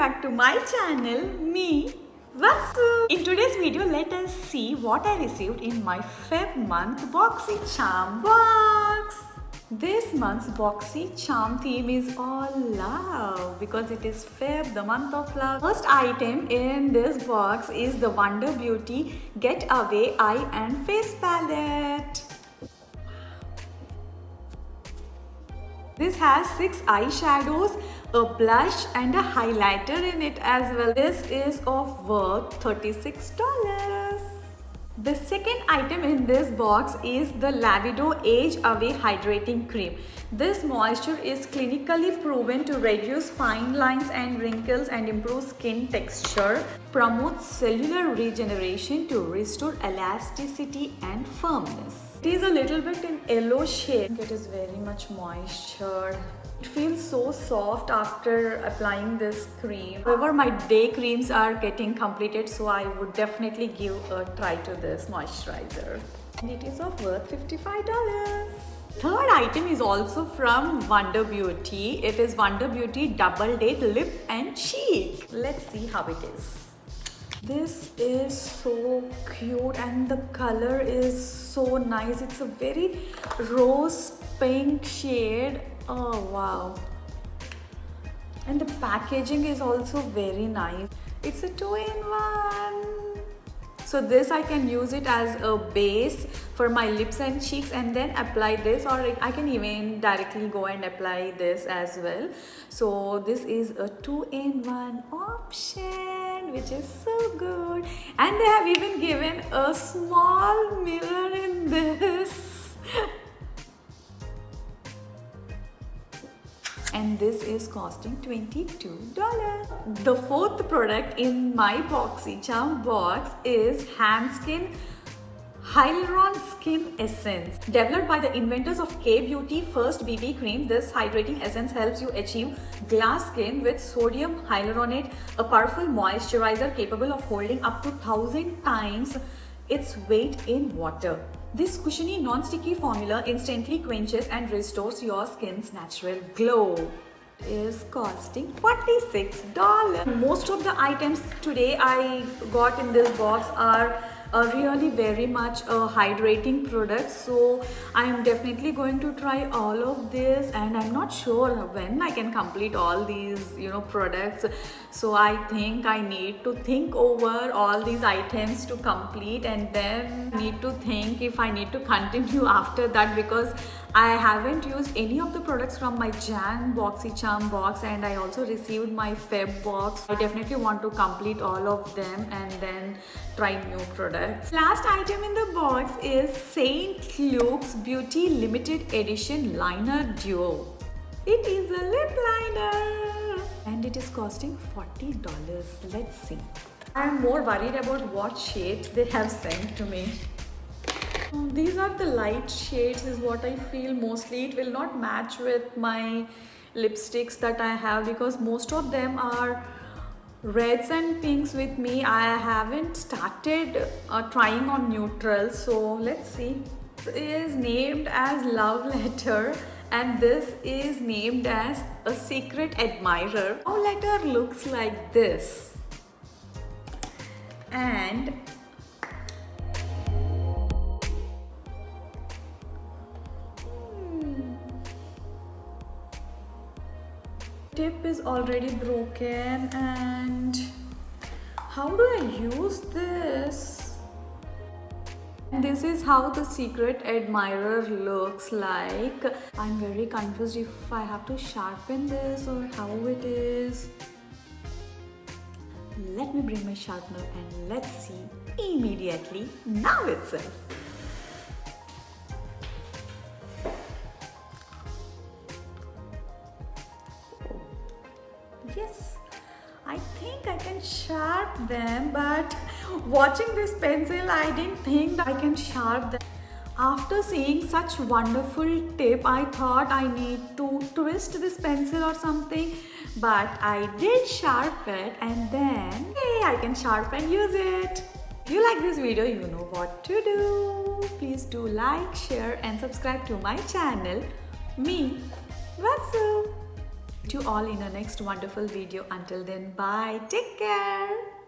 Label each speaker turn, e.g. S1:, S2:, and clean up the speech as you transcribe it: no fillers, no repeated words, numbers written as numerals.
S1: back to my channel, me, Vasu. In today's video, let us see what I received in my Feb month BoxyCharm box. This month's BoxyCharm theme is all love because it is Feb, the month of love. First item in this box is the Wonder Beauty Get Away Eye and Face Palette. This has 6 eyeshadows, a blush and a highlighter in it as well. This is of worth $36. The second item in this box is the Lavido Age Away Hydrating Cream. This moisture is clinically proven to reduce fine lines and wrinkles and improve skin texture, promotes cellular regeneration to restore elasticity and firmness. It is a little bit in yellow shade. It is very much moisture. It feels so soft after applying this cream. However, my day creams are getting completed, so I would definitely give a try to this moisturizer. And it is of worth $55. Third item is also from Wonder Beauty. It is Wonder Beauty Double Date Lip and Cheek. Let's see how it is. This is so cute and the color is so nice. It's a very rose pink shade. Oh wow. And the packaging is also very nice. It's a 2-in-1. So this I can use it as a base for my lips and cheeks and then apply this, or I can even directly go and apply this as well. So this is a 2-in-1 option, which is so good. And they have even given a small mirror in this. And this is costing $22. The fourth product in my BoxyCharm box is Hanskin Hyaluron Skin Essence. Developed by the inventors of K-Beauty First BB Cream, this hydrating essence helps you achieve glass skin with sodium hyaluronate, a powerful moisturizer capable of holding up to 1,000 times its weight in water. This cushiony non-sticky formula instantly quenches and restores your skin's natural glow. It is costing $46. Most of the items today I got in this box are really very much hydrating products, so I am definitely going to try all of this, and I'm not sure when I can complete all these products. So I think I need to think over all these items to complete, and then need to think if I need to continue after that, because I haven't used any of the products from my Jan BoxyCharm box, and I also received my Feb box. I definitely want to complete all of them and then try new products. Last item in the box is St. Luke's Beauty Limited Edition Liner Duo. It is a lip liner and it is costing $40. Let's see. I'm more worried about what shades they have sent to me. These are the light shades is what I feel. Mostly it will not match with my lipsticks that I have because most of them are reds and pinks with me. I haven't started trying on neutrals, so let's see. This is named as Love Letter and this is named as A Secret Admirer. Love Letter looks like this, and tip is already broken. And how do I use this? This is how the Secret Admirer looks like. I'm very confused if I have to sharpen this or how it is. Let me bring my sharpener and let's see immediately now itself. Yes, I think I can sharp them, but watching this pencil, I didn't think that I can sharp them. After seeing such wonderful tip, I thought I need to twist this pencil or something, but I did sharp it and then, hey, I can sharp and use it. If you like this video, you know what to do. Please do like, share and subscribe to my channel, me, Vasu. To all in our next wonderful video. Until then, bye. Take care.